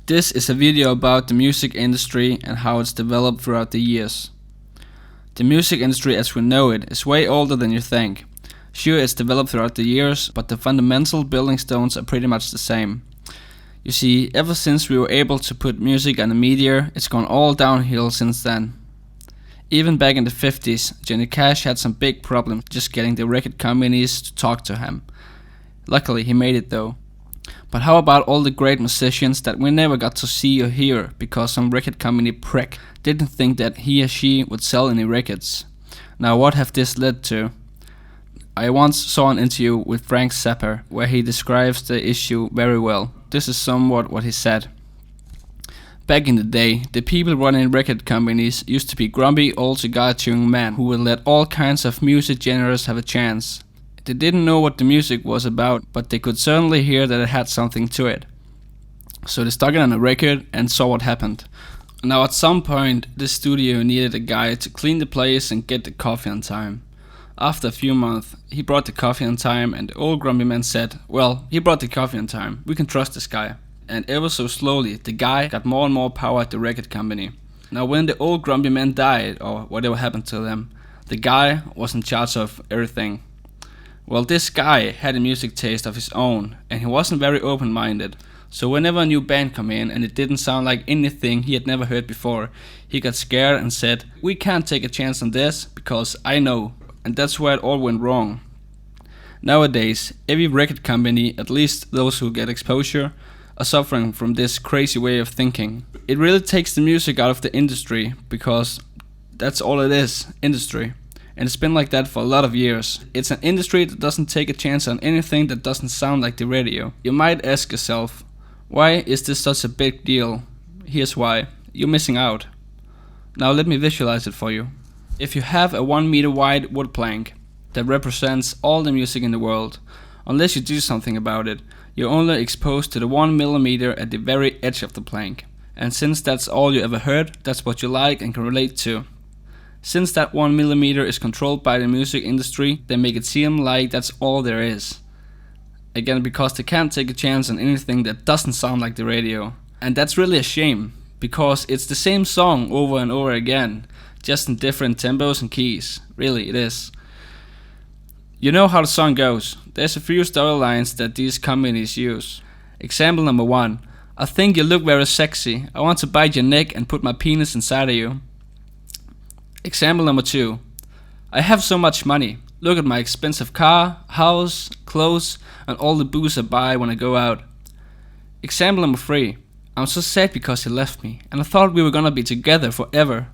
This is a video about the music industry and how it's developed throughout the years. The music industry as we know it is way older than you think. Sure, it's developed throughout the years, but the fundamental building stones are pretty much the same. You see, ever since we were able to put music on the media, it's gone all downhill since then. Even back in the 50s, Johnny Cash had some big problems just getting the record companies to talk to him. Luckily, he made it though. But how about all the great musicians that we never got to see or hear because some record company prick didn't think that he or she would sell any records? Now what have this led to? I once saw an interview with Frank Zappa where he describes the issue very well. This is somewhat what he said. Back in the day, the people running record companies used to be grumpy old cigar-chewing men who would let all kinds of music genres have a chance. They didn't know what the music was about, but they could certainly hear that it had something to it. So they stuck it on a record and saw what happened. Now at some point, this studio needed a guy to clean the place and get the coffee on time. After a few months, he brought the coffee on time and the old grumpy man said, well, he brought the coffee on time, we can trust this guy. And ever so slowly, the guy got more and more power at the record company. Now when the old grumpy man died, or whatever happened to them, the guy was in charge of everything. Well, this guy had a music taste of his own, and he wasn't very open-minded. So whenever a new band come in and it didn't sound like anything he had never heard before, he got scared and said, we can't take a chance on this, because I know. And that's where it all went wrong. Nowadays, every record company, at least those who get exposure, are suffering from this crazy way of thinking. It really takes the music out of the industry, because that's all it is, industry. And it's been like that for a lot of years. It's an industry that doesn't take a chance on anything that doesn't sound like the radio. You might ask yourself, why is this such a big deal? Here's why. You're missing out. Now let me visualize it for you. If you have a 1 meter wide wood plank that represents all the music in the world, unless you do something about it, you're only exposed to the 1 millimeter at the very edge of the plank. And since that's all you ever heard, that's what you like and can relate to. Since that 1 millimeter is controlled by the music industry, they make it seem like that's all there is. Again, because they can't take a chance on anything that doesn't sound like the radio. And that's really a shame, because it's the same song over and over again, just in different tempos and keys. Really, it is. You know how the song goes. There's a few storylines that these companies use. Example number 1. I think you look very sexy. I want to bite your neck and put my penis inside of you. Example number 2. I have so much money. Look at my expensive car, house, clothes, and all the booze I buy when I go out. Example number 3. I'm so sad because he left me, and I thought we were gonna be together forever.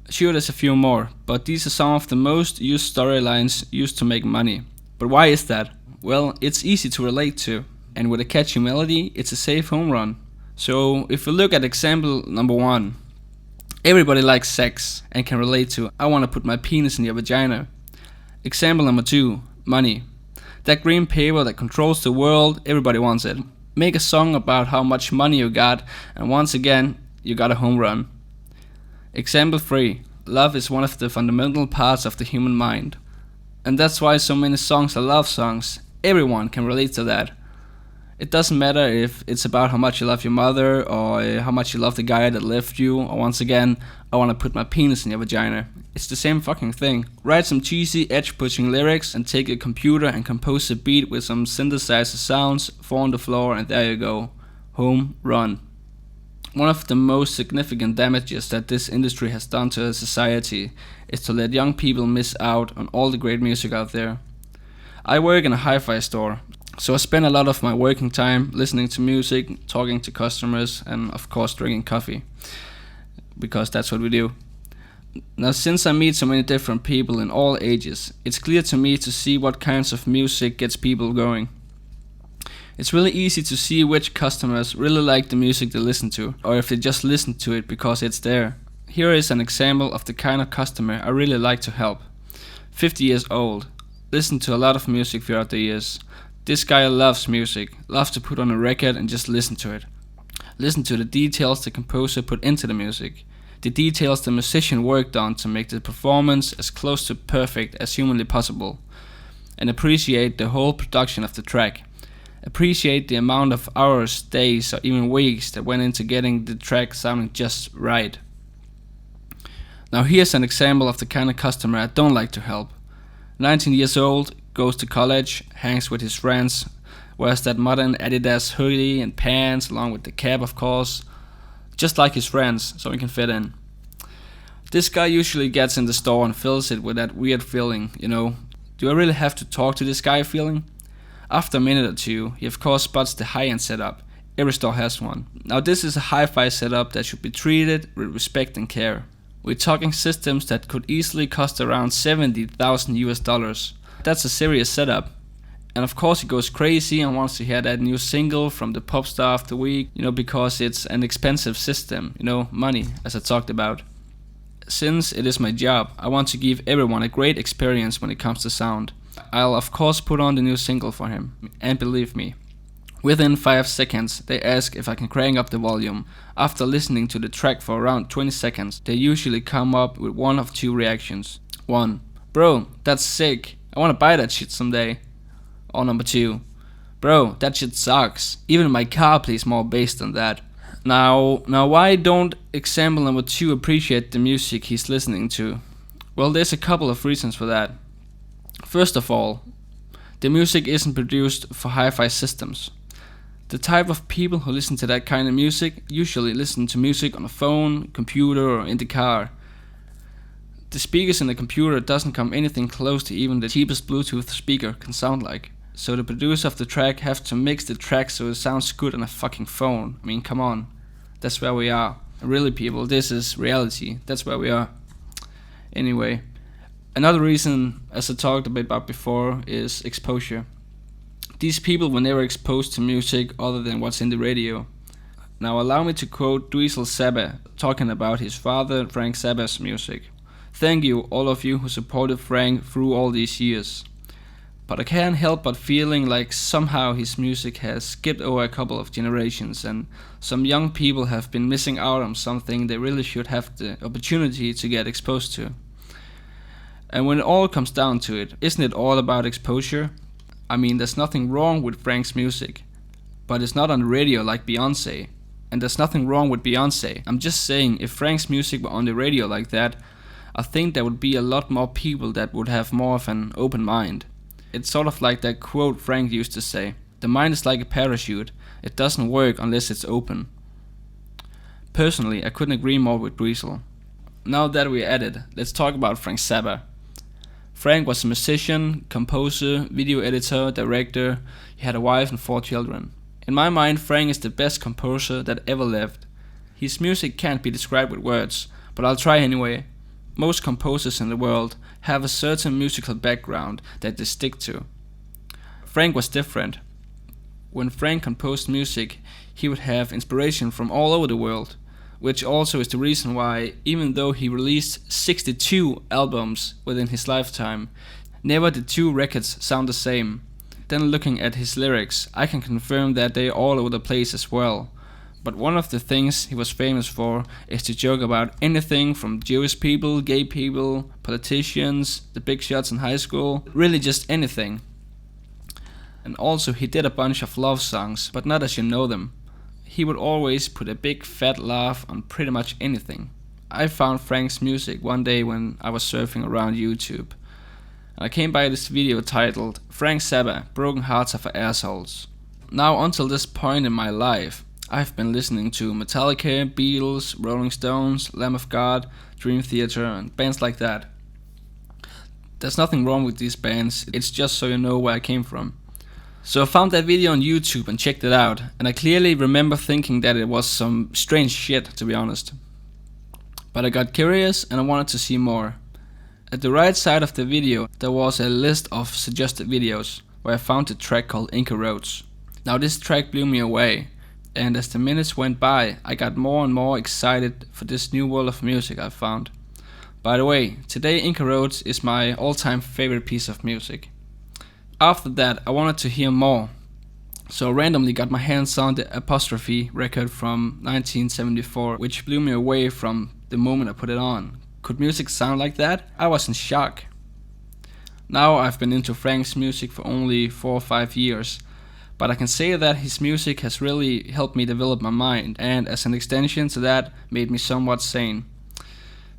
Sure, there's a few more, but these are some of the most used storylines used to make money. But why is that? Well, it's easy to relate to, and with a catchy melody, it's a safe home run. So, if we look at example number 1, everybody likes sex and can relate to, I want to put my penis in your vagina. Example number 2, money. That green paper that controls the world, everybody wants it. Make a song about how much money you got, and once again, you got a home run. Example 3, love is one of the fundamental parts of the human mind. And that's why so many songs are love songs. Everyone can relate to that. It doesn't matter if it's about how much you love your mother, or how much you love the guy that left you, or once again, I want to put my penis in your vagina. It's the same fucking thing. Write some cheesy, edge-pushing lyrics, and take a computer and compose a beat with some synthesizer sounds, 4 on the floor, and there you go. Home run. One of the most significant damages that this industry has done to a society is to let young people miss out on all the great music out there. I work in a hi-fi store. So I spend a lot of my working time listening to music, talking to customers, and of course drinking coffee. Because that's what we do. Now since I meet so many different people in all ages, it's clear to me to see what kinds of music gets people going. It's really easy to see which customers really like the music they listen to, or if they just listen to it because it's there. Here is an example of the kind of customer I really like to help. 50 years old, listened to a lot of music throughout the years. This guy loves music, loves to put on a record and just listen to it. Listen to the details the composer put into the music, the details the musician worked on to make the performance as close to perfect as humanly possible, and appreciate the whole production of the track. appreciate the amount of hours, days, or even weeks that went into getting the track sounding just right. Now here's an example of the kind of customer I don't like to help. 19 years old, goes to college, hangs with his friends, wears that modern Adidas hoodie and pants along with the cap of course, just like his friends, so he can fit in. This guy usually gets in the store and fills it with that weird feeling, do I really have to talk to this guy feeling? After a minute or two, he of course spots the high-end setup. Every store has one. Now this is a hi-fi setup that should be treated with respect and care. We're talking systems that could easily cost around $70,000. That's a serious setup. And of course he goes crazy and wants to hear that new single from the pop star of the week, because it's an expensive system, money, as I talked about. Since it is my job, I want to give everyone a great experience when it comes to sound. I'll of course put on the new single for him, and believe me, within 5 seconds they ask if I can crank up the volume. After listening to the track for around 20 seconds, they usually come up with one of two reactions. 1. Bro, that's sick, I wanna buy that shit someday. Or number 2. Bro, that shit sucks, even my car plays more bass than that. Now why don't example number 2 appreciate the music he's listening to? Well, there's a couple of reasons for that. First of all, the music isn't produced for hi-fi systems. The type of people who listen to that kind of music usually listen to music on a phone, computer, or in the car. The speakers in the computer doesn't come anything close to even the cheapest Bluetooth speaker can sound like. So the producer of the track have to mix the track so it sounds good on a fucking phone. I mean, come on. That's where we are. Really, people, this is reality. That's where we are. Anyway, another reason, as I talked a bit about before, is exposure. These people were never exposed to music other than what's in the radio. Now allow me to quote Zappa talking about his father, Frank Zappa's music. Thank you, all of you who supported Frank through all these years. But I can't help but feeling like somehow his music has skipped over a couple of generations and some young people have been missing out on something they really should have the opportunity to get exposed to. And when it all comes down to it, isn't it all about exposure? I mean, there's nothing wrong with Frank's music, but it's not on the radio like Beyonce. And there's nothing wrong with Beyonce. I'm just saying, if Frank's music were on the radio like that, I think there would be a lot more people that would have more of an open mind. It's sort of like that quote Frank used to say, the mind is like a parachute, it doesn't work unless it's open. Personally, I couldn't agree more with Driesel. Now that we're at it, let's talk about Frank Zappa. Frank was a musician, composer, video editor, director. He had a wife and 4 children. In my mind, Frank is the best composer that ever lived. His music can't be described with words, but I'll try anyway. Most composers in the world have a certain musical background that they stick to. Frank was different. When Frank composed music, he would have inspiration from all over the world, which also is the reason why, even though he released 62 albums within his lifetime, never did 2 records sound the same. Then looking at his lyrics, I can confirm that they are all over the place as well. But one of the things he was famous for is to joke about anything from Jewish people, gay people, politicians, the big shots in high school, really just anything. And also he did a bunch of love songs, but not as you know them. He would always put a big fat laugh on pretty much anything. I found Frank's music one day when I was surfing around YouTube. And I came by this video titled Frank Zappa, Broken Hearts are for Assholes. Now until this point in my life, I've been listening to Metallica, Beatles, Rolling Stones, Lamb of God, Dream Theater, and bands like that. There's nothing wrong with these bands, it's just so you know where I came from. So I found that video on YouTube and checked it out, and I clearly remember thinking that it was some strange shit, to be honest. But I got curious and I wanted to see more. At the right side of the video there was a list of suggested videos, where I found a track called Inca Roads. Now this track blew me away. And as the minutes went by, I got more and more excited for this new world of music I found. By the way, today Inca Roads is my all-time favorite piece of music. After that, I wanted to hear more, so I randomly got my hands on the Apostrophe record from 1974, which blew me away from the moment I put it on. Could music sound like that? I was in shock. Now I've been into Frank's music for only 4 or 5 years, But I can say that his music has really helped me develop my mind, and as an extension to that, made me somewhat sane.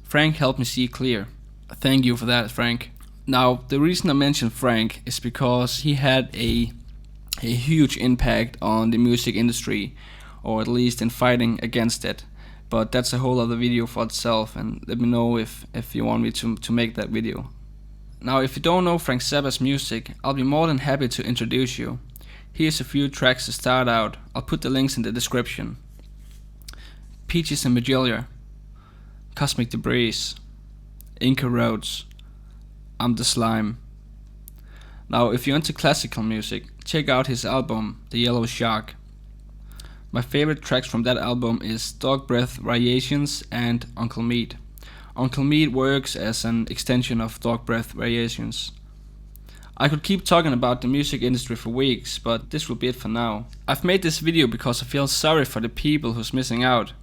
Frank helped me see clear. Thank you for that, Frank. Now, the reason I mentioned Frank is because he had a huge impact on the music industry, or at least in fighting against it. But that's a whole other video for itself, and let me know if you want me to make that video. Now, if you don't know Frank Zappa's music, I'll be more than happy to introduce you. Here's a few tracks to start out. I'll put the links in the description. Peaches and Regalia, Cosmik Debris, Inca Roads, I'm the Slime. Now, if you're into classical music, check out his album, The Yellow Shark. My favorite tracks from that album is Dog Breath Variations and Uncle Meat. Uncle Meat works as an extension of Dog Breath Variations. I could keep talking about the music industry for weeks, but this will be it for now. I've made this video because I feel sorry for the people who's missing out.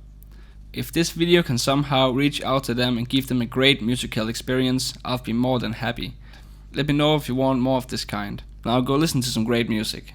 If this video can somehow reach out to them and give them a great musical experience, I'll be more than happy. Let me know if you want more of this kind. Now go listen to some great music.